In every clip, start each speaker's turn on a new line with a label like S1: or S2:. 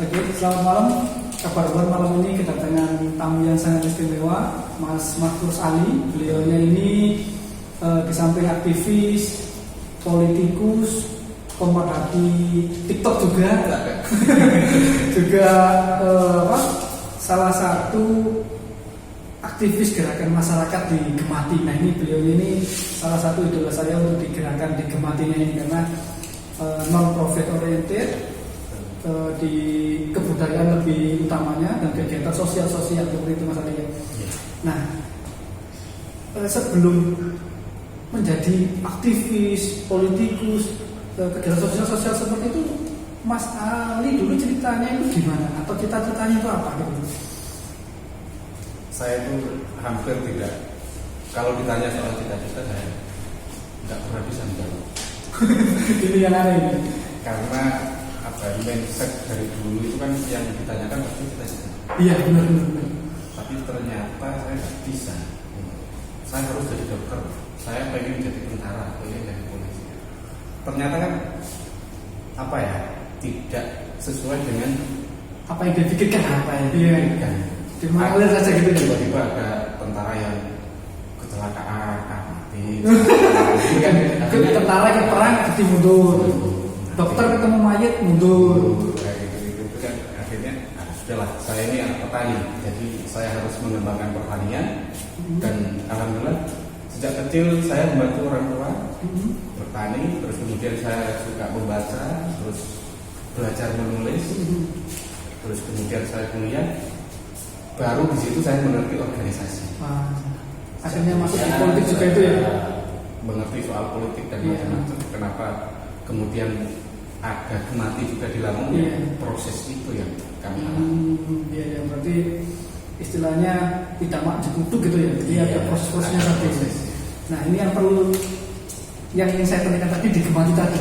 S1: Oke, selamat malam. Kabar baik malam ini kedatangan tamu yang sangat istimewa, Mas Markus Ali. Beliaunya ini di samping aktivis, politikus, pemerhati TikTok juga, juga salah satu aktivis gerakan masyarakat di Gemati. Nah ini beliau ini salah satu idola saya untuk di gerakan di Gematinya ini karena non profit oriented, di kebudayaan lebih utamanya dan kegiatan sosial seperti itu Mas Ali. Nah sebelum menjadi aktivis, politikus, kegiatan sosial seperti itu, Mas Ali dulu ceritanya itu gimana? Atau cita-citanya itu apa gitu?
S2: Saya itu hampir tidak, kalau ditanya soal cita-cita saya nggak pernah bisa menjawab.
S1: Ini yang aneh ini.
S2: Karena mindset dari dulu itu kan yang ditanyakan pasti cita-cita.
S1: Iya benar.
S2: Tapi ternyata saya nggak bisa. Saya harus jadi dokter. Saya pengen jadi tentara, pengen jadi polisi. Ternyata kan tidak sesuai dengan
S1: apa yang dipikirkan.
S2: Iya.
S1: Mengalir saja gitu.
S2: Tiba-tiba ada tentara yang kecelakaan, mati.
S1: Kan tentara ke perang jadi mundur. Dokter ketemu mayat mundur.
S2: Itu kan akhirnya sudahlah, saya ini anak petani, jadi saya harus mengembangkan pertanian. Dan alhamdulillah sejak kecil saya membantu orang tua bertani, terus kemudian saya suka membaca, terus belajar menulis, terus kemudian saya kuliah. Baru di situ saya mengerti organisasi.
S1: Akhirnya masuk ke politik juga itu ya?
S2: Mengerti soal politik dan macam-macam. Kenapa kemudian ada Gemati juga di Lamongan? Proses itu yang kami alami.
S1: Iya, berarti istilahnya tidak mak dikutuk gitu ya. Jadi ada proses-prosesnya tadi. Nah ini yang perlu, yang ingin saya tanyakan tadi di Gemati tadi.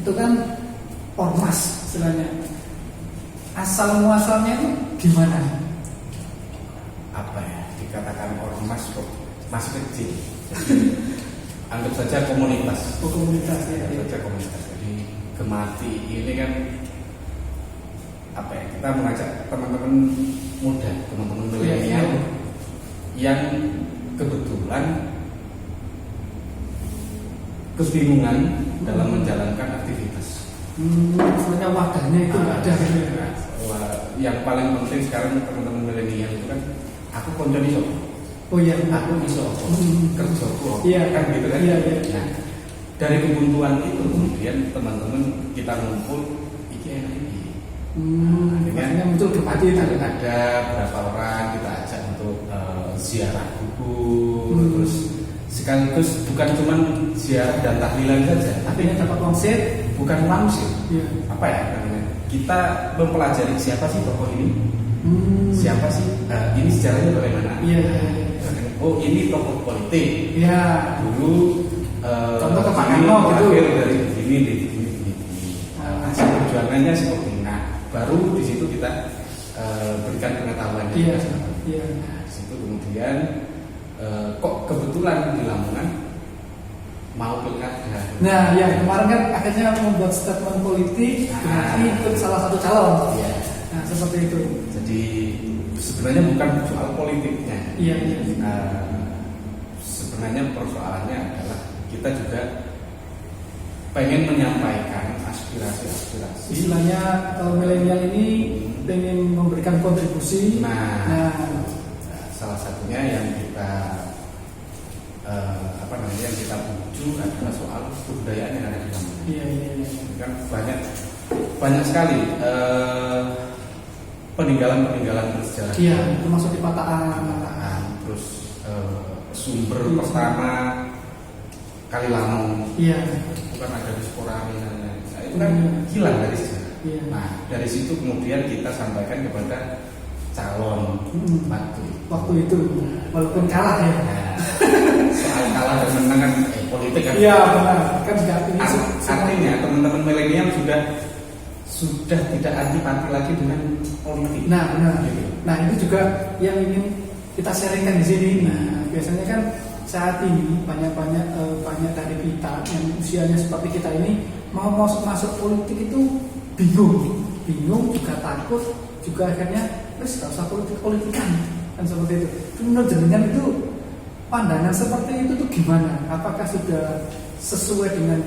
S1: Itu kan ormas istilahnya. Asal muasalnya itu gimana?
S2: Dikatakan ormas kok masih kecil. Anggap saja komunitas.
S1: Komunitas ya.
S2: Anggap saja komunitas. Jadi Gemati ini kan kita mengajak teman-teman muda, teman-teman milenial yang kebetulan kebingungan dalam menjalankan aktivitas.
S1: Maksudnya wadahnya itu ada gitu ya.
S2: Yang paling penting sekarang teman-teman milenial itu kan, aku konconi sopo.
S1: Oh iya,
S2: aku iso kerjaku.
S1: Iya
S2: kan gitu kan.
S1: Iya.
S2: Nah, dari kebuntuan itu kemudian teman-teman kita ngumpul iki enak iki. Akhirnya
S1: muncul Gemati itu.
S2: Ada berapa orang kita ajak untuk ziarah kubur, terus sekaligus bukan cuma ziarah dan tahlilan saja,
S1: tapi dapat wangsit,
S2: bukan wangsit.
S1: Iya.
S2: Namanya? Kita mempelajari siapa sih tokoh ini. Siapa sih? Ini sejarahnya bagaimana?
S1: Iya.
S2: Oh ini tokoh politik.
S1: Iya.
S2: Dulu
S1: contoh kepangannya gitu.
S2: Dari begini. Hasil perjuangannya seperti ini. Nah, baru di situ kita berikan pengetahuan.
S1: Iya.
S2: Nah, di situ kemudian kok kebetulan di Lamongan mau pilkada.
S1: Nah, ya kemarin kan akhirnya membuat statement politik, berarti ikut salah satu calon.
S2: Iya.
S1: Nah, seperti itu.
S2: Jadi sebenarnya bukan soal politiknya.
S1: Iya.
S2: Sebenarnya persoalannya adalah kita juga pengen menyampaikan aspirasi.
S1: Istilahnya milenial ini pengen memberikan kontribusi.
S2: Nah, salah satunya yang kita yang kita tuju adalah soal kebudayaan yang ada di Lamongan.
S1: Iya.
S2: Kan banyak sekali peninggalan bersejarah.
S1: Iya, termasuk di Pataan.
S2: Terus sumber pertama Kali Lamong.
S1: Iya.
S2: Bukan ada di Sporami. Nah, itu kan hilang dari sejarah.
S1: Iya.
S2: Nah, dari situ kemudian kita sampaikan kepada calon
S1: waktu itu, walaupun kalah ya.
S2: Soal kalah dan menang kan politik kan.
S1: Iya benar. Kan juga
S2: artinya teman-teman milenial sudah tidak antipati lagi dengan politik.
S1: Nah benar.
S2: Gitu.
S1: Nah itu juga yang ingin kita sharingkan di sini. Nah biasanya kan saat ini banyak dari kita yang usianya seperti kita ini mau masuk politik itu bingung. bingung, juga takut, juga akhirnya wis gak usah politik-politikan kan seperti itu. Menurut jenengan itu pandangan seperti itu tuh gimana? Apakah sudah sesuai dengan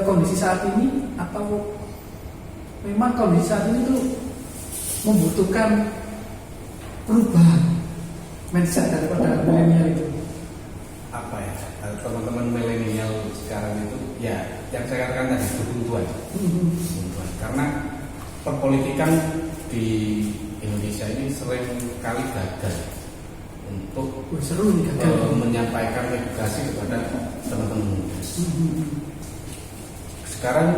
S1: kondisi saat ini atau memang kondisi saat ini tuh membutuhkan perubahan mindset daripada milenial itu?
S2: Apa ya, teman-teman milenial sekarang itu ya yang saya katakan tadi kebuntuan. Karena perpolitikan di Indonesia ini sering kali gagal untuk menyampaikan edukasi kepada teman-teman. Sekarang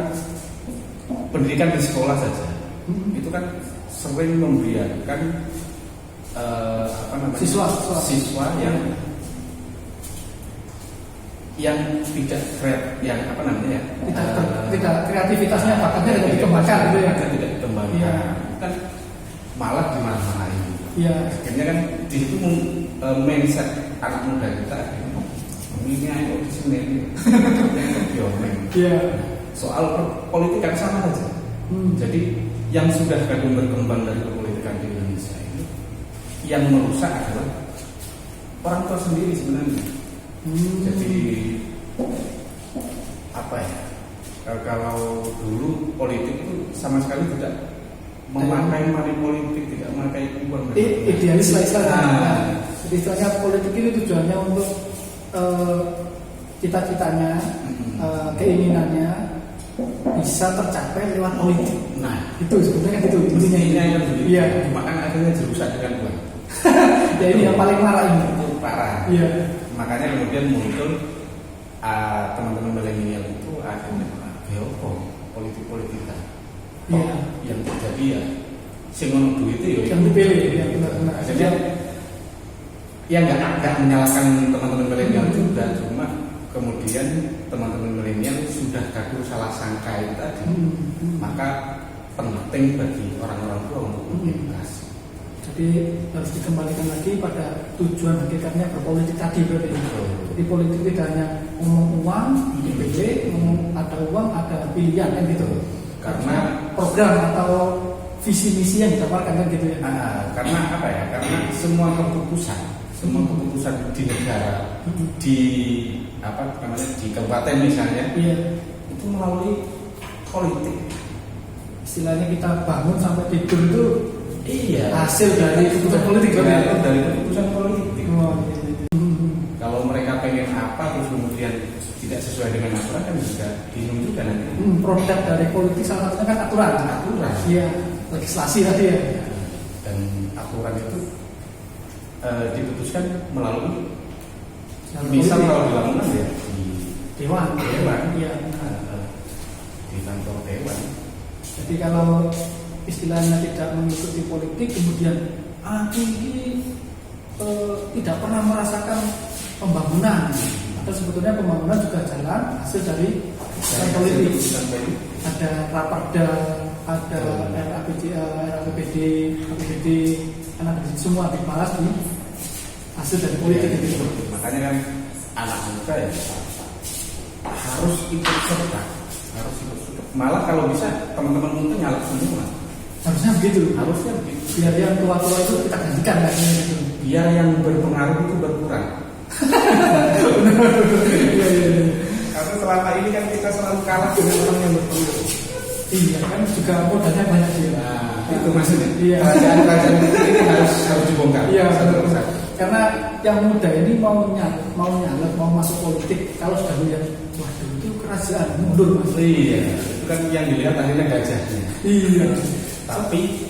S2: pendidikan di sekolah saja itu kan sering membiarkan
S1: siswa
S2: yang tidak
S1: tidak kreativitasnya bakatnya tidak dikembangkan gitu ya.
S2: Tidak dikembangkan.
S1: Ya.
S2: Kan malah dimarahin.
S1: Iya.
S2: Akhirnya kan di situ mindset anak muda kita ini ayo di sini
S1: Iya.
S2: Soal politik kan sama saja. Jadi yang sudah kadung berkembang dari politikan di Indonesia ini yang merusak adalah orang tua sendiri sebenarnya. Jadi apa ya? Kalau dulu politik itu sama sekali tidak memakai money politik, tidak memakai uang.
S1: Idealis lah istilahnya. Istilahnya politik ini tujuannya untuk cita-citanya, keinginannya bisa tercapai lewat politik.
S2: Nah,
S1: itu sebenarnya itu intinya.
S2: Iya. Makan akhirnya dirusak dengan uang.
S1: Ya ini yang paling parah ini.
S2: Itu parah.
S1: Iya.
S2: Makanya kemudian muncul teman-teman milenial itu akhirnya politik-politikan.
S1: Iya.
S2: Yang terjadi ya sing duit itu
S1: yang dipilih ya benar-benar.
S2: Jadi ya nggak menyalahkan teman-teman milenial juga, cuma kemudian teman-teman milenial sudah gaduh salah sangka itu tadi, maka penting bagi orang-orang tua untuk mengedukasi.
S1: Jadi harus dikembalikan lagi pada tujuan hakikatnya berpolitik tadi berarti. Jadi politik tidak hanya ngomong uang, dipilih, ngomong ada uang, ada pilihan kan gitu.
S2: Karena
S1: program atau visi misi yang ditawarkan kan gitu ya.
S2: Karena apa ya? Karena semua keputusan di negara, di apa namanya di kabupaten misalnya, itu melalui politik. Istilahnya kita bangun sampai tidur itu hasil dari keputusan politik kan? Dari keputusan politik. Kalau mereka pengen apa terus kemudian tidak sesuai dengan aturan kan bisa bingung juga nanti.
S1: Produk dari politik salah satunya kan aturan. Iya, legislasi tadi ya.
S2: Dan aturan itu diputuskan melalui misal kalau di Lamongan ya di
S1: Dewan. Iya.
S2: Di kantor Dewan.
S1: Jadi kalau istilahnya tidak mengikuti politik kemudian ini tidak pernah merasakan pembangunan. Atau sebetulnya pembangunan juga jalan hasil dari politik. Ada raperda, ada RAPBD, APBD, karena semua dibahas di hasil dari politik itu.
S2: Makanya kan anak muda ya harus ikut serta. Malah kalau bisa teman-teman muda nyalek semua.
S1: Harusnya begitu. Biar yang tua-tua itu kita gantikan gitu.
S2: Biar yang berpengaruh itu berkurang. Karena selama ini kan kita selalu kalah dengan orang yang berpengaruh.
S1: Iya kan juga modalnya banyak dia.
S2: Itu maksudnya.
S1: Iya.
S2: Kerajaan ini harus dibongkar.
S1: Iya. Karena yang muda ini mau nyalek, mau masuk politik, kalau sudah lihat, waduh itu kerajaan mundur mas.
S2: Iya. Itu kan yang dilihat akhirnya gajahnya.
S1: Iya.
S2: Tapi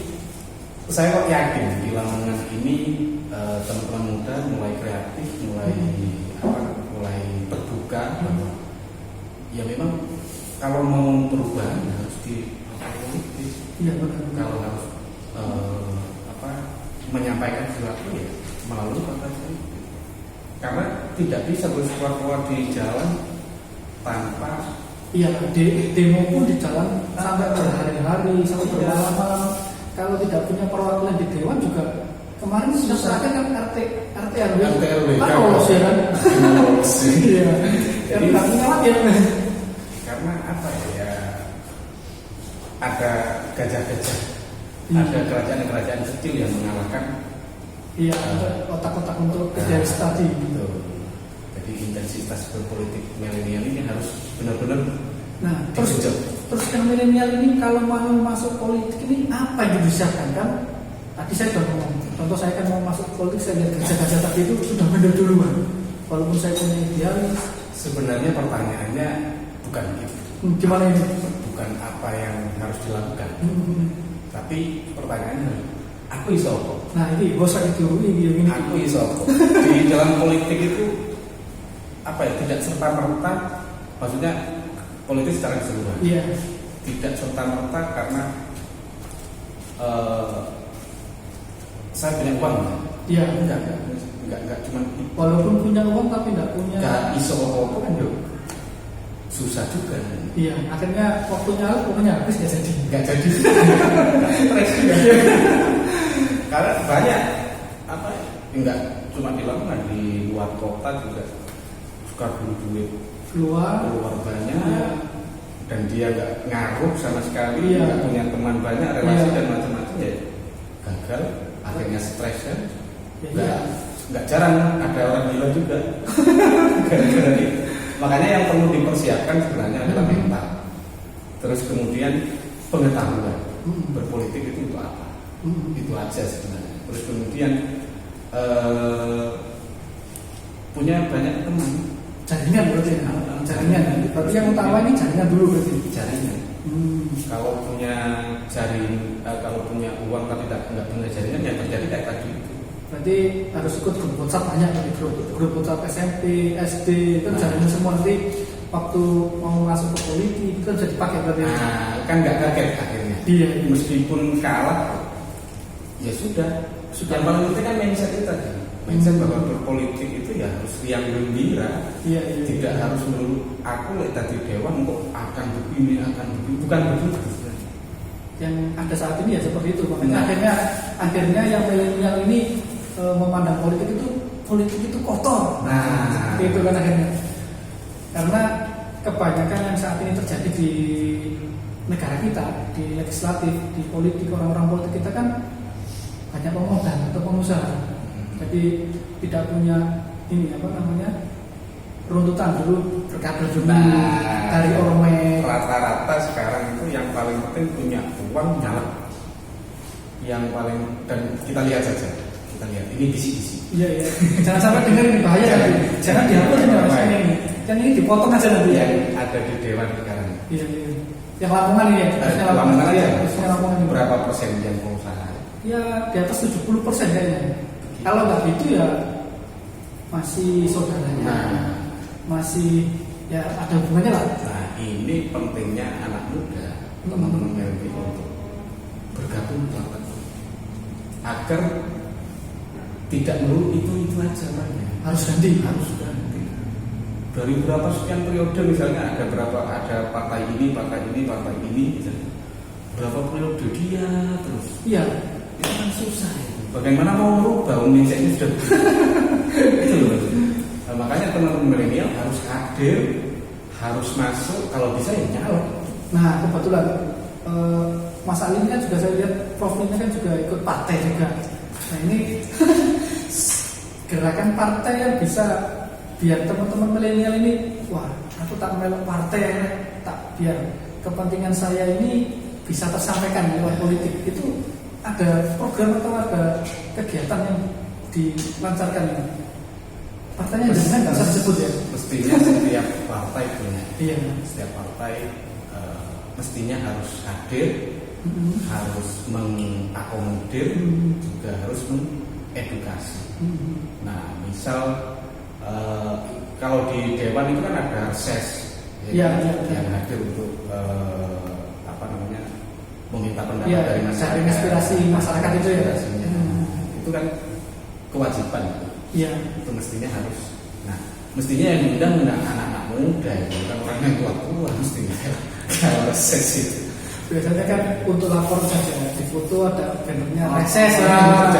S2: saya kok yakin di Lamongan ini teman-teman muda mulai kreatif, mulai terbuka bahwa ya memang kalau mau perubahan harus di politik.
S1: Iya benar.
S2: Kalau harus menyampaikan sesuatu ya melalui partai politik. Karena tidak bisa bersuara di jalan tanpa
S1: demo pun di jalan sampai berhari-hari, sampai berlama-lama. Kalau tidak punya perwakilan di dewan juga kemarin sudah serahkan kan RT RW. Kan lolos ya kan? Iya. Jadi nggak punya lagi ya.
S2: Karena apa ya? Ada gajah-gajah. Ada kerajaan-kerajaan kecil yang mengalahkan
S1: otak-otak untuk idealis tadi.
S2: Jadi intensitas berpolitik milenial ini harus benar-benar
S1: terus yang milenial ini kalau mau masuk politik ini apa yang disiapkan kan? Tadi saya sudah ngomong, contoh saya kan mau masuk politik, saya lihat gajah-gajah tadi itu sudah benar duluan. Walaupun saya punya idealis.
S2: Sebenarnya pertanyaannya bukan itu.
S1: Gimana ini?
S2: Bukan apa yang harus dilakukan. Tapi pertanyaannya, aku iso apa?
S1: Nah ini bos itu ini.
S2: Aku iso apa? Di dalam politik itu apa ya? Tidak serta merta, maksudnya politik secara keseluruhan.
S1: Iya.
S2: Tidak serta merta karena saya punya uang.
S1: Iya.
S2: Enggak cuma
S1: walaupun punya uang tapi enggak punya.
S2: Enggak iso apa kan yo. Susah juga.
S1: Iya, akhirnya waktunya habis nggak jadi.
S2: Nggak jadi. Stres juga. Karena banyak enggak cuma di Lamongan, di luar kota juga suka buru duit keluar banyak, dan dia nggak ngaruh sama sekali, nggak punya teman banyak, relasi dan macam-macam ya gagal, akhirnya stres kan. Nggak jarang ada orang gila juga. Makanya yang perlu dipersiapkan sebenarnya adalah mental. Terus kemudian pengetahuan berpolitik itu untuk apa? Itu aja sebenarnya. Terus kemudian punya banyak teman.
S1: Jaringan berarti. Jaringan. Berarti yang utama ini jaringan dulu berarti.
S2: Jaringan. Kalau punya kalau punya uang tapi nggak punya jaringan, yang terjadi kayak tadi itu.
S1: Berarti harus ikut grup WhatsApp banyak tadi, grup WhatsApp SMP, SD itu jaringan semua. Nanti waktu mau masuk ke politik itu kan jadi pakai berarti.
S2: Kan nggak kaget akhirnya.
S1: Iya.
S2: Meskipun kalah, ya sudah. Yang paling penting kan mindset kita tadi. Mindset bahwa berpolitik itu ya harus yang gembira.
S1: Iya.
S2: Tidak harus melulu aku tadi dewan kok akan begini, bukan begitu.
S1: Yang ada saat ini ya seperti itu. Makanya akhirnya yang milenial ini memandang politik itu kotor. Seperti itu kan akhirnya. Karena kebanyakan yang saat ini terjadi di negara kita, di legislatif, di politik, orang-orang politik kita kan banyak pemodal atau pengusaha. Jadi tidak punya runtutan dulu berkader dulu dari orme.
S2: Rata-rata sekarang itu yang paling penting punya uang nyalek. Yang paling, dan kita lihat saja. Kita lihat ini bisi-bisi.
S1: Iya. Jangan sampai dengar ini bahaya. Jangan dihapus ini. Yang ini dipotong aja nanti.
S2: Yang ada di Dewan sekarang.
S1: Iya. Yang Lamongan ini ya.
S2: Lamongan aja.
S1: Lamongan ini.
S2: Berapa persen yang pengusaha?
S1: Ya di atas 70% kayaknya. Kalau nggak gitu ya masih saudaranya. Masih ya ada hubungannya lah.
S2: Nah ini pentingnya anak muda, teman-teman LB untuk bergabung agar tidak melulu itu aja banyak. Harus ganti. Dari berapa sekian periode misalnya ada partai ini misalnya. Berapa periode dia terus. Iya. Itu kan susah ya. Bagaimana mau merubah Indonesia ini sudah itu loh. Makanya teman-teman milenial harus hadir, harus masuk, kalau bisa ya nyalek. Nah
S1: kebetulan Mas Ali ini kan juga saya lihat profilnya kan juga ikut partai juga. Nah ini gerakan partai yang bisa biar teman-teman milenial ini, wah aku tak melok partai, tak biar kepentingan saya ini bisa tersampaikan lewat politik. Itu ada program atau ada kegiatan yang dilancarkan ini? Partainya jangan nggak usah disebut ya.
S2: Mestinya setiap partai punya.
S1: Iya.
S2: Setiap partai mestinya harus hadir, harus mengakomodir, juga harus mengedukasi. Nah, misal kalau di Dewan itu kan ada ses yang hadir untuk meminta pendapat dari masyarakat,
S1: inspirasi masyarakat itu ya.
S2: Itu kan kewajiban.
S1: Iya.
S2: Itu mestinya harus. Nah, mestinya yang diundang anak-anak muda, bukan orang yang tua-tua mestinya. Kalau reses itu.
S1: Biasanya kan untuk lapor saja di foto ada bannernya reses lah.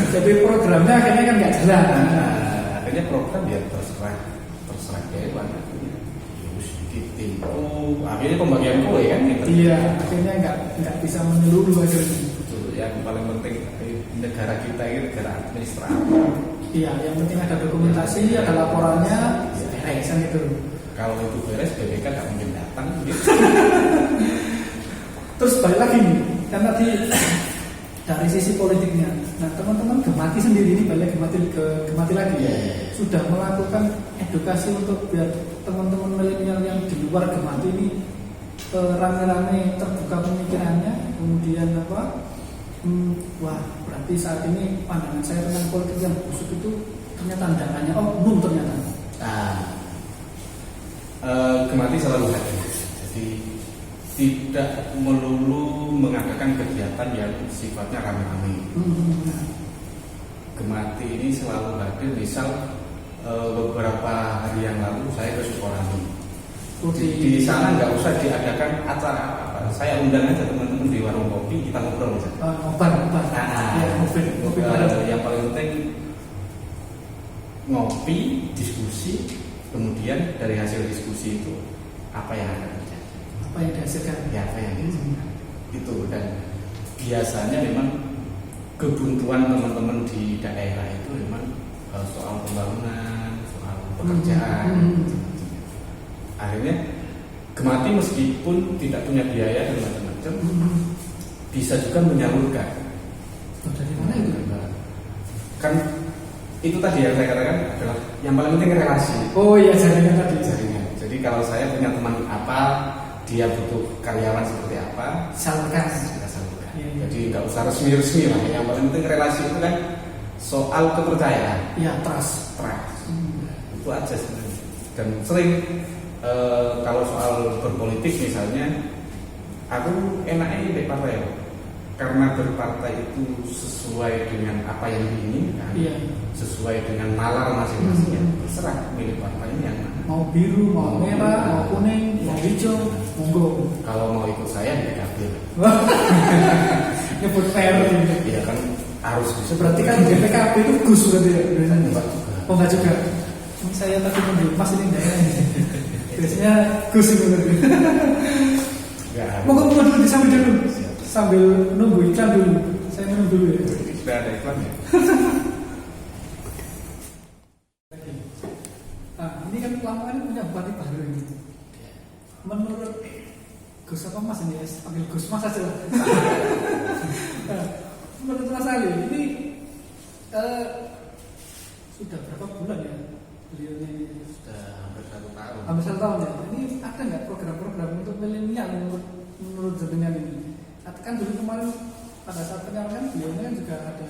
S1: Jadi programnya akhirnya kan nggak jalan.
S2: Akhirnya program ya terserah Dewan. timku, akhirnya pembagian kue kan gitu.
S1: Iya, akhirnya nggak bisa menyeluruh akhirnya.
S2: Betul, yang paling penting negara kita ini negara administratif.
S1: Iya, yang penting ada dokumentasi, ada laporannya, beres kan gitu.
S2: Kalau itu beres, BPK nggak mungkin datang. Gitu.
S1: Terus balik lagi nih, kan tadi dari sisi politiknya. Nah, teman-teman Gemati sendiri ini balik Gemati lagi. Sudah melakukan edukasi untuk biar teman-teman milenial yang di luar Gemati ini rame-rame terbuka pemikirannya, kemudian wah berarti saat ini pandangan saya tentang politik yang busuk itu ternyata dangannya belum ternyata.
S2: Gemati selalu hadir, jadi tidak melulu mengadakan kegiatan yang sifatnya rame-rame. Gemati ini selalu hadir, misal beberapa hari yang lalu saya ke Sukorami. Di sana nggak usah diadakan acara apa, saya undang aja teman-teman di warung kopi, kita ngobrol aja. Yang paling penting ngopi, diskusi, kemudian dari hasil diskusi itu apa yang akan terjadi,
S1: apa yang dihasilkan,
S2: itu. Dan biasanya memang kebuntuan teman-teman di daerah itu memang soal pembangunan, soal pekerjaan. Akhirnya Gemati meskipun tidak punya biaya dan macam-macam, bisa juga menyalurkan.
S1: Dari mana itu?
S2: Kan itu tadi yang saya katakan adalah yang paling penting relasi.
S1: Oh iya, jaringan tadi.
S2: Jaringan. Jadi kalau saya punya teman apa, dia butuh karyawan seperti apa,
S1: salurkan.
S2: Kita salurkan.
S1: Iya.
S2: Jadi nggak usah resmi-resmi lah. Yang paling penting relasi itu kan soal kepercayaan.
S1: Iya, trust.
S2: Itu aja sebenarnya. Dan sering kalau soal berpolitik misalnya, aku enaknya di partai ya. Karena berpartai itu sesuai dengan apa yang diinginkan, sesuai dengan nalar masing-masing. Terserah milih partainya yang mana.
S1: Mau biru, mau merah, mau kuning, mau hijau, monggo.
S2: Kalau mau ikut saya di PKB.
S1: Nyebut fair.
S2: Iya kan harus bisa.
S1: Berarti kan di PKB itu Gus berarti ya?
S2: Enggak juga.
S1: Oh enggak juga. Saya tadi menunjuk Mas ini daerahnya. Biasanya Gus itu berarti. Monggo dulu disambil dulu. Sambil nunggu iklan dulu. Saya minum dulu ya.
S2: Sudah ada iklan ya?
S1: Nah, ini kan Lamongan punya bupati baru ini. Menurut Gus apa Mas ini ya? Panggil Gus Mas aja lah. Menurut Mas Ali, ini sudah berapa bulan ya beliau ini?
S2: Sudah hampir 1 tahun.
S1: Hampir 1 tahun ya. Ini ada nggak program-program untuk milenial menurut jenengan ini? Kan dulu kemarin pada saat penyalakan beliaunya kan juga ada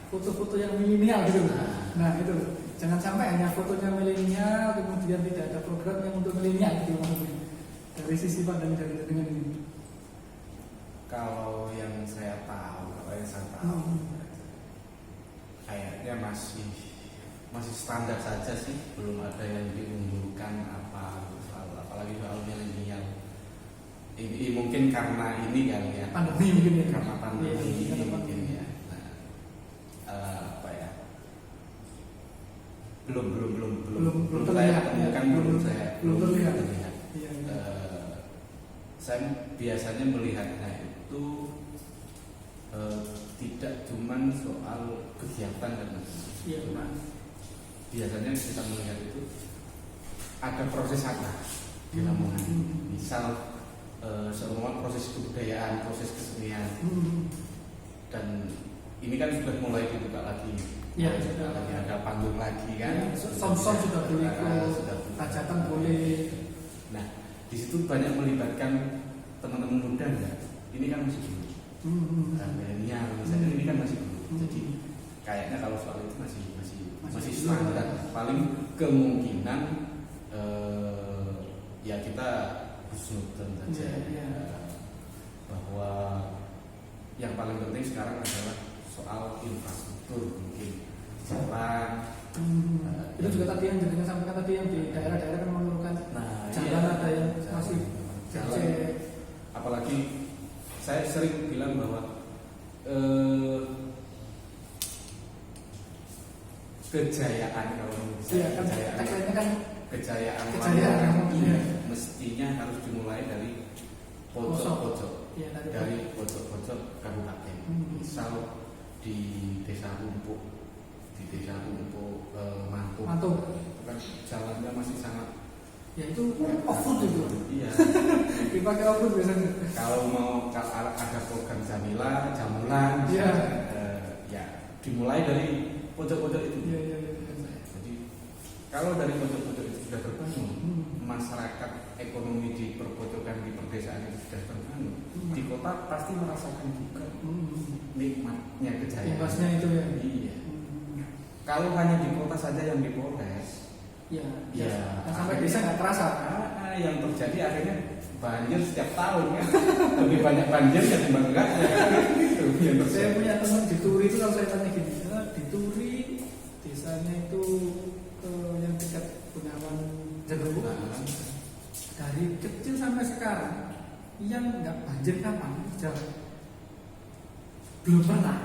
S1: foto-foto yang milenial gitu. Nah itu jangan sampai hanya fotonya milenial kemudian tidak ada program yang untuk milenial gitu maksudnya. Dari sisi pandang dari dengan ini.
S2: Kalau yang saya tahu, kayaknya masih standar saja sih, belum ada yang diunggulkan apalagi soal milenial. Ini mungkin karena ini kali ya,
S1: pandemi mungkin ya,
S2: karena pandemi ini mungkin ya. Belum saya temukan, belum terlihat. Saya biasanya melihatnya itu tidak cuma soal kegiatan dan cuma biasanya kita melihat itu ada proses apa di Lamongan. Misal semua proses kebudayaan, proses kesenian, dan ini kan sudah mulai dibuka lagi. Sudah lagi ada panggung lagi kan.
S1: Som-som sudah boleh, hajatan boleh.
S2: Nah, di situ banyak melibatkan teman-teman muda ya. Ini kan masih dulu. Milenial misalnya ini kan masih dulu. Jadi kayaknya kalau soal itu masih standar. Paling kemungkinan ya kita husnuzon saja bahwa yang paling penting sekarang adalah soal infrastruktur, mungkin jalan.
S1: Itu juga tadi yang jenengan sampaikan tadi yang di daerah-daerah kan memerlukan jalan ada yang masih
S2: jalan. Apalagi saya sering bilang bahwa kejayaan kalau
S1: kejayaan kan
S2: kejayaan
S1: iya.
S2: mestinya harus dimulai dari pojok-pojok, dari pojok-pojok kabupaten. Misal di desa Rumpuk, Mantung, itu kan jalannya masih sangat,
S1: ya itu off-road itu.
S2: iya.
S1: Dipakai off-road biasanya.
S2: Kalau mau ada program jamulan,
S1: Iya.
S2: Ya dimulai dari pojok-pojok itu.
S1: Iya.
S2: Jadi kalau dari pojok-pojok itu sudah terbangun, masyarakat ekonomi di perpojokan, di perdesaan itu sudah terbangun, di kota pasti merasakan juga nikmatnya kejayaan.
S1: Imbasnya itu ya.
S2: Iya. Kalau hanya di kota saja yang dipoles,
S1: ya
S2: akhirnya-
S1: sampai desa nggak terasa.
S2: Yang terjadi akhirnya banjir setiap tahun kan. Lebih banyak banjir ya dibanding enggak. Itu yang terjadi.
S1: Saya punya teman di Turi itu, kalau saya tanya gini, di Turi desanya itu yang dekat Bengawan Jeruk, dari kecil sampai sekarang yang nggak banjir kapan? Jauh. Belum pernah.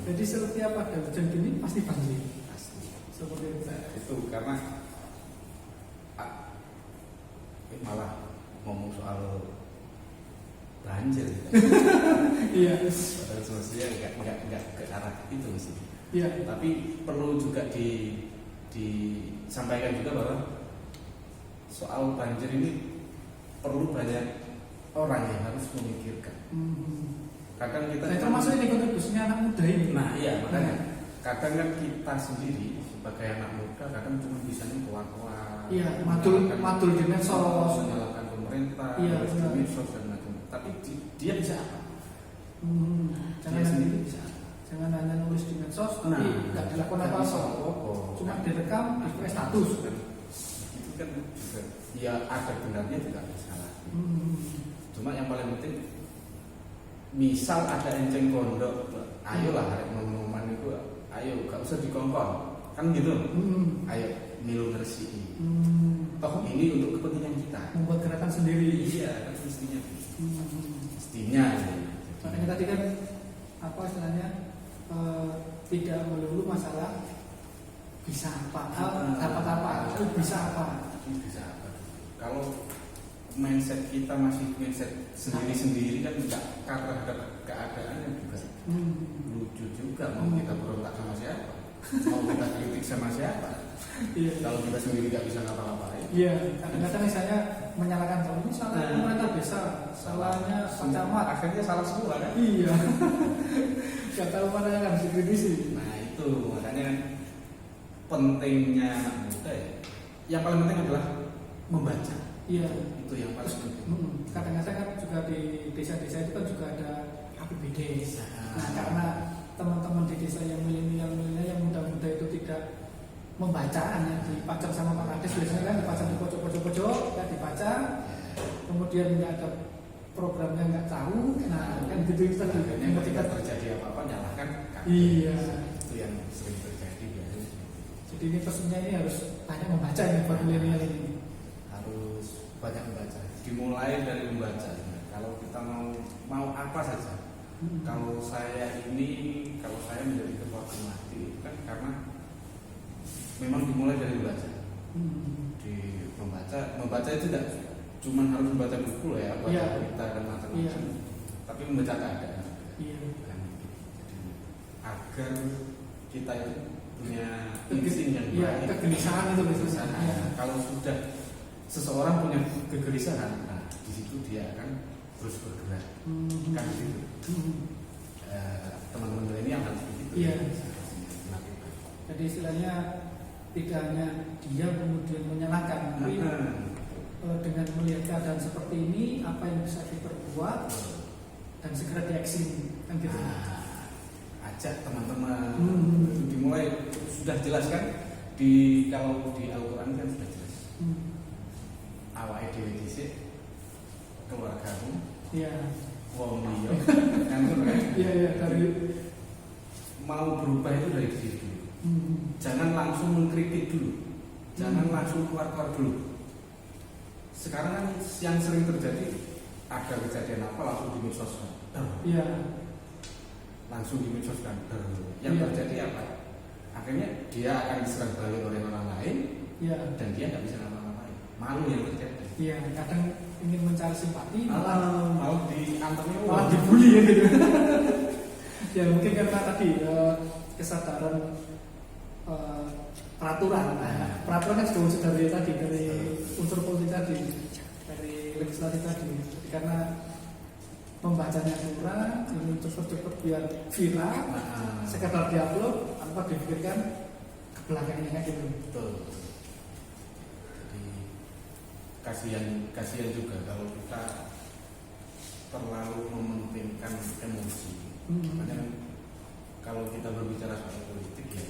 S1: Jadi setiap ada hujan gini pasti banjir.
S2: Pasti.
S1: Seperti itu.
S2: Itu karena malah ngomong soal banjir.
S1: Iya.
S2: Padahal semestinya nggak ke arah itu sih.
S1: Iya.
S2: Tapi perlu juga disampaikan juga bahwa soal banjir ini perlu banyak orang yang harus memikirkan. Kadang kita
S1: Saya termasuk ini kontribusinya anak muda ini.
S2: Nah iya, makanya kadang kan kita sendiri sebagai anak muda kadang cuma bisanya keluar-keluar.
S1: Iya, madul di medsos,
S2: menyalahkan pemerintah,
S1: iya,
S2: di medsos dan macam. Tapi dia bisa apa?
S1: Jangan
S2: sendiri bisa.
S1: Jangan hanya nulis di medsos, tapi nggak dilakukan apa-apa. Cuma direkam, di status.
S2: Itu kan juga, ya ada benarnya juga ada salah. Cuma yang paling penting, misal ada enceng gondok, ayolah hari momen itu, ayo gak usah dikongkong, kan gitu. Ayo milu ngersi. Toh ini untuk kepentingan kita.
S1: Membuat gerakan sendiri.
S2: Iya, kan mestinya. Mestinya.
S1: Makanya tadi kan apa istilahnya, tidak melulu masalah bisa apa, dapat apa, itu bisa apa.
S2: Bisa apa? Kalau mindset kita masih mindset sendiri-sendiri kan nggak terhadap keadaannya juga lucu juga. Mau kita berontak sama siapa, mau kita kritik sama siapa.
S1: Iya.
S2: Kalau kita sendiri nggak bisa ngapa-ngapain.
S1: Iya. Kadang-kadang misalnya menyalahkan kalau ini salah pemerintah desa, salahnya Pak Camat,
S2: akhirnya salah semua kan.
S1: Iya. Gak tahu mana yang harus dikritisi.
S2: Nah itu makanya kan pentingnya anak muda ya. Yang paling penting adalah membaca.
S1: Iya.
S2: Itu yang paling penting.
S1: Kadang-kadang kan juga di desa-desa itu kan juga ada APBD. Nah karena teman-teman di desa yang milenial yang muda-muda itu tidak membaca, hanya dipajang sama Pak Kades, biasanya kan dipajang di pojok-pojok, kan dibaca, kemudian nggak ada programnya, nggak tahu, nah kan gitu tadi.
S2: Akhirnya ketika terjadi apa-apa nyalahkan Kades.
S1: Iya.
S2: Itu yang sering terjadi biasanya.
S1: Jadi ini pesannya ini harus banyak membaca ini buat milenial ini.
S2: Harus banyak membaca. Dimulai dari membaca. Kalau kita mau apa saja. Kalau saya menjadi ketua Kemati itu kan karena memang dimulai dari membaca. Di membaca itu tidak cuma harus membaca buku loh ya, baca berita dan macam-macam. Tapi membaca keadaan.
S1: Iya.
S2: Kan, jadi agar kita itu punya insting yang baik,
S1: kegelisahan itu biasanya.
S2: Ya. Kalau sudah seseorang punya kegelisahan, nah di situ dia akan terus bergerak. Kan gitu. Teman-teman milenial harus begitu.
S1: Iya. Jadi istilahnya tidak hanya dia kemudian menyalahkan, tapi dengan melihat keadaan seperti ini, apa yang bisa diperbuat dan segera diaksi, kan gitu.
S2: Ajak teman-teman. Itu dimulai sudah jelas kan kalau di Al-Quran kan sudah jelas. Awake dhewe dhisik, keluargamu, wong liya, kan
S1: Iya dari
S2: mau berubah itu dari diri dulu. Jangan langsung mengkritik dulu, jangan langsung keluar-keluar dulu. Sekarang kan yang sering terjadi, ada kejadian apa langsung dimedsos.
S1: Iya.
S2: Langsung dimedsos kan. Yang terjadi apa? Akhirnya dia akan diserang balik oleh orang lain,
S1: Iya.
S2: dan dia nggak bisa ngapa-ngapain, malu yang terjadi.
S1: Iya, kadang ingin mencari simpati malah
S2: diantarnya
S1: malah dibully ya gitu. Ya mungkin karena tadi kesadaran peraturan. Peraturan kan sudah wujud dari tadi, dari unsur politik tadi, dari legislatif tadi. Jadi karena pembacanya kurang, ingin cepet-cepet biar viral, sekedar diupload tanpa dipikirkan ke belakangnya gitu.
S2: Betul. Jadi kasihan juga kalau kita terlalu mementingkan emosi. Makanya kalau kita berbicara soal politik ya,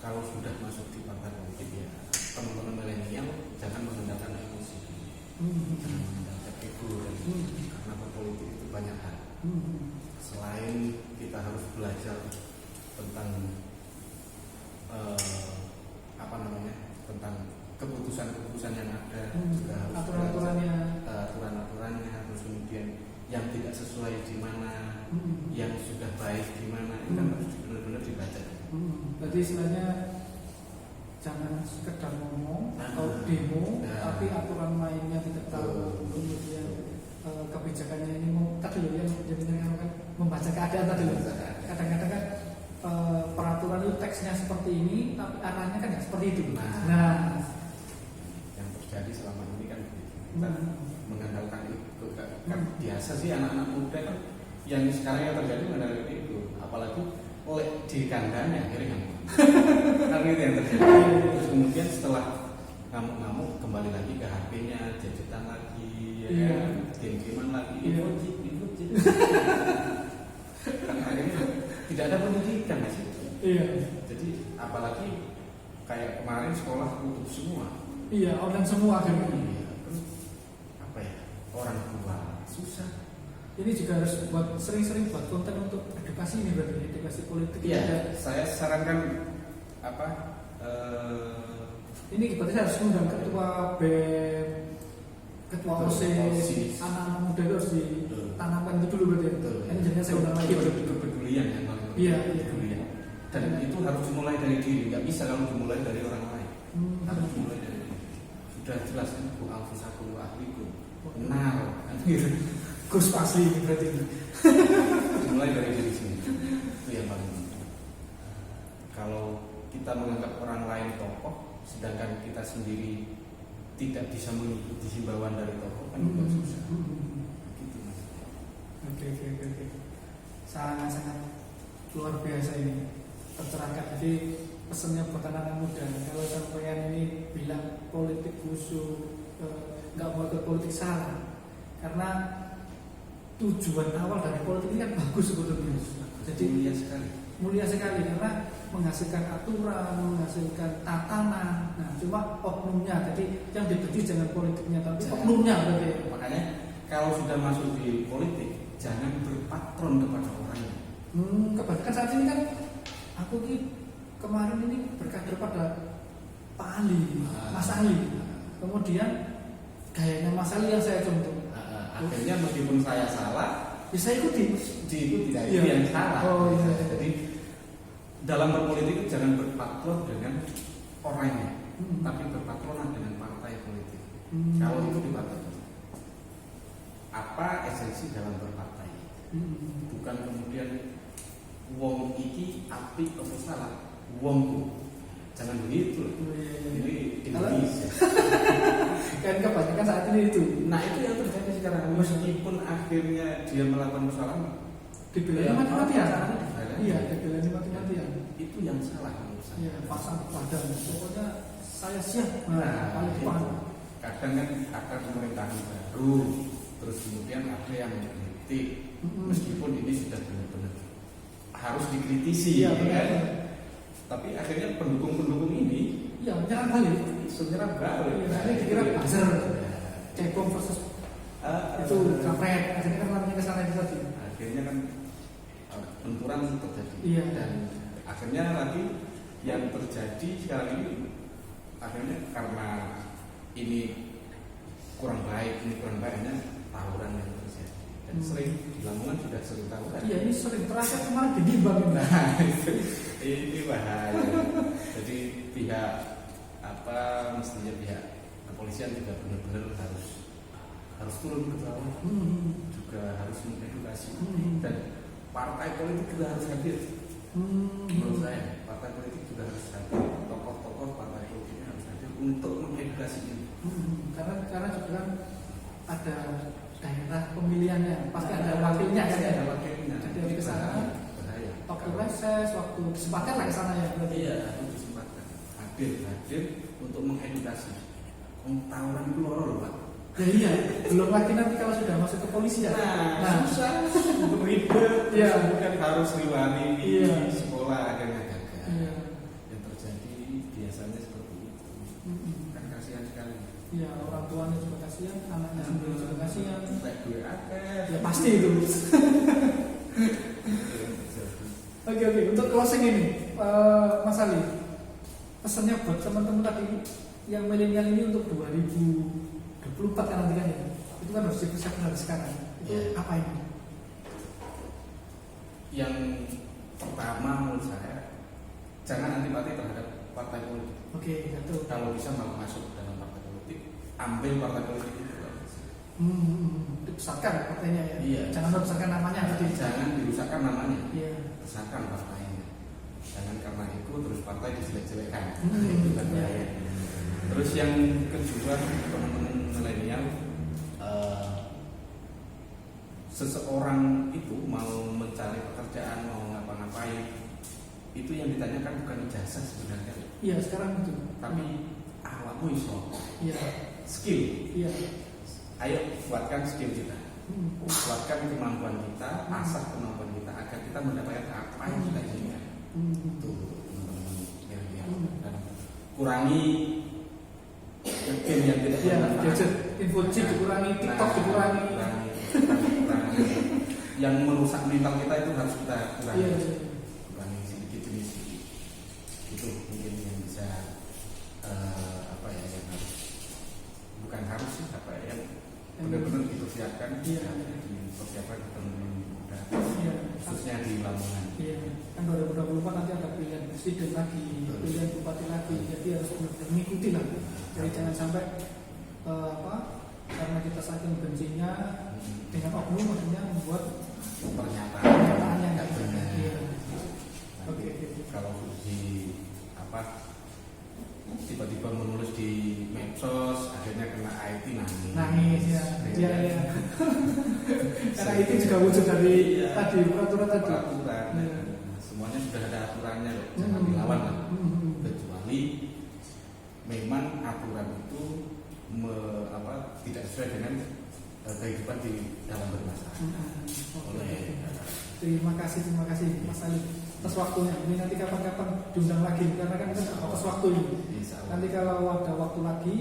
S2: kalau sudah masuk di partai politik ya, teman-teman milenial jangan menggunakan emosi, jangan menggunakan ego, karena berpolitik itu banyak hal. Selain kita harus belajar tentang tentang keputusan-keputusan yang ada, juga harus aturan-aturannya, terus kemudian yang tidak sesuai di mana, yang sudah baik di mana, itu kan harus benar-benar dibaca.
S1: Berarti istilahnya jangan sekedar ngomong atau demo, tapi aturan mainnya tidak tahu, kemudian kebijakannya ini tadi loh yang jadinya kan membaca keadaan tadi loh. Kadang-kadang kan peraturan itu teksnya seperti ini, tapi arahnya kan nggak seperti itu. Nah,
S2: yang terjadi selama ini kan kita mengandalkan itu kan biasa sih anak-anak muda kan yang sekarang yang terjadi mengandalkan itu, apalagi oleh di kandangnya akhirnya kan itu yang terjadi. Terus kemudian setelah ngamuk-ngamuk kembali lagi ke HP-nya, gadgetan lagi, game-gamean lagi, info. Karena akhirnya tidak ada pendidikan di situ. Jadi apalagi kayak kemarin sekolah tutup semua.
S1: Iya, online semua akhirnya.
S2: Apa ya? Orang tua susah.
S1: Ini juga harus buat sering-sering buat konten untuk edukasi ini, berarti edukasi politik.
S2: Iya, saya sarankan
S1: ini berarti harus mengundang ketua BEM, ketua OSIS, anak-anak muda itu harus ditanamkan itu dulu berarti. Ini jadinya saya undang lagi
S2: kepedulian yang paling penting. Iya, kepedulian. Dan itu harus dimulai dari diri, nggak bisa kalau dimulai dari orang lain. Harus dimulai dari diri. Sudah jelas kan, bu anfusakum wa ahlikum. Benar, gitu.
S1: Gus pasti berarti.
S2: Dimulai dari diri sendiri. Itu yang paling penting. Kalau kita menganggap orang lain tokoh, sedangkan kita sendiri tidak bisa mengikuti himbauan dari tokoh, kan juga susah. Gitu mas.
S1: Oke. Sangat luar biasa ini, tercerahkan. Jadi pesannya buat anak-anak muda, kalau sampean ini bilang politik musuh, nggak mau ke politik salah, karena tujuan awal dari politik ini kan bagus sebetulnya. Jadi mulia sekali karena menghasilkan aturan, menghasilkan tatanan. Nah, cuma oknumnya. Jadi yang dibenci jangan politiknya, tapi oknumnya berarti.
S2: Makanya kalau sudah masuk di politik, jangan berpatron kepada orangnya.
S1: Kebanyakan saat ini kan aku kemarin ini berkader pada Pak Ali, Mas Ali. Kemudian gayanya Mas Ali yang saya contoh.
S2: Akhirnya meskipun saya salah,
S1: bisa ikuti.
S2: Diikuti dari yang salah. Jadi dalam berpolitik itu jangan berpatron dengan orangnya, tapi berpatronan dengan partai politik. Kalau itu dibatasi. Apa esensi dalam berpartai? Bukan kemudian wong iki apik atau salah, wongku. Jangan begitu. Ini Indonesia.
S1: Kan kebanyakan saat ini itu.
S2: Nah itu yang terjadi sekarang. Meskipun akhirnya dia melakukan kesalahan,
S1: dibilangnya mati-matian. Iya, dibilangnya mati-matian.
S2: Itu yang salah menurut saya.
S1: Iya, pasang badan. Pokoknya saya siap.
S2: Kadang kan ada pemerintahan baru, terus kemudian ada yang mengkritik, meskipun ini sudah benar-benar harus dikritisi,
S1: ya,
S2: kan? Tapi akhirnya pendukung-pendukung ini,
S1: nyerang balik.
S2: Menyerang balik.
S1: Ini dikira buzzer, cebong versus itu kampret. Akhirnya kan namanya kesalahan itu tadi.
S2: Akhirnya kan benturan terjadi.
S1: Iya.
S2: Dan akhirnya lagi yang terjadi sekarang ini, akhirnya karena ini kurang baiknya tawuran yang terjadi. Dan sering di Lamongan sudah sering tawuran.
S1: Iya, ini sering terakhir kemarin di Bimbang.
S2: Nah, ini bahaya. Jadi pihak mestinya pihak kepolisian juga benar-benar harus turun ke bawah, juga harus mengedukasi, dan partai politik juga harus hadir. Menurut saya partai politik juga harus hadir, tokoh-tokoh partai politik harus hadir untuk mengedukasi ini.
S1: Karena juga kan ada daerah pemilihannya, pasti ada wakilnya kan ya.
S2: Ada wakilnya.
S1: Jadi harus ke sana. Waktu reses, waktu kesempatan lah ke sana ya.
S2: Iya, itu kesempatan. Hadir untuk mengedukasi. Tawuran itu loro loh, Pak.
S1: Ya iya, belum lagi nanti kalau sudah masuk ke polisi ya.
S2: Nah, susah untuk ribet.
S1: Iya.
S2: Kan harus riwani di
S1: Iya.
S2: sekolah akhirnya gagal.
S1: Iya.
S2: Yang terjadi biasanya seperti itu. Kan kasihan sekali.
S1: Iya, orang tuanya juga kasihan, anaknya sendiri juga kasihan.
S2: Baik gue akeh.
S1: Ya pasti itu. Oke, untuk closing ini, Mas Ali, pesannya buat teman-teman tadi yang milenial ini untuk 2024 kan nanti kan ya, itu kan harus dipersiapkan dari sekarang. Itu apa ini?
S2: Yang pertama menurut saya, jangan antipati terhadap partai politik.
S1: Oke, itu.
S2: Kalau bisa mau masuk dalam partai politik, ambil partai politik itu.
S1: Dibesarkan partainya ya.
S2: Iya.
S1: Jangan membesarkan namanya.
S2: Jangan dirusakkan namanya.
S1: Iya.
S2: Besarkan partainya. Jangan karena itu terus partai dijelek-jelekan.
S1: Iya.
S2: Itu kan bahaya. Terus yang kedua, teman-teman milenial, seseorang itu mau mencari pekerjaan, mau ngapa-ngapain, itu yang ditanyakan bukan ijazah sebenarnya.
S1: Iya, sekarang itu.
S2: Tapi awakmu iso.
S1: Iya.
S2: Skill.
S1: Iya.
S2: Ayo kuatkan skill kita. Kuatkan kemampuan kita, asah kemampuan kita agar kita mendapatkan apa yang kita inginkan. Itu teman-teman milenial. Dan kurangi game yang tidak bermanfaat.
S1: Gadget, info chip dikurangi, TikTok dikurangi.
S2: Kurangi. Yang merusak mental kita itu harus kita kurangi.
S1: Iya.
S2: Kurangi sedikit demi sedikit. Itu mungkin yang bisa yang harus, bukan harus sih, yang benar-benar dipersiapkan.
S1: Iya.
S2: Dipersiapkan teman-teman muda,
S1: Iya.
S2: khususnya di Lamongan.
S1: Iya. Kan 2024 nanti ada pilihan presiden lagi, pilihan bupati lagi, jadi harus benar-benar mengikuti lah. Jadi jangan sampai karena kita saking bencinya dengan oknum maksudnya membuat
S2: pernyataan yang
S1: nggak
S2: benar.
S1: Iya.
S2: Oke. Kalau tiba-tiba menulis di medsos, akhirnya kena IT
S1: Nangis ya. Iya. Karena itu juga wujud dari tadi peraturan tadi.
S2: Peraturan.
S1: Iya.
S2: Semuanya sudah ada aturannya loh, jangan dilawan lah. Kecuali memang aturan itu tidak sesuai dengan kehidupan di dalam bermasyarakat.
S1: Terima kasih Mas Ali atas waktunya. Ini nanti kapan-kapan diundang lagi karena kan kita atas waktu ini. Nanti kalau ada waktu lagi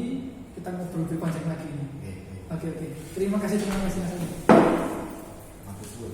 S1: kita ngobrol lebih panjang lagi. Oke. Terima kasih Mas Ali.
S2: Maksud gue.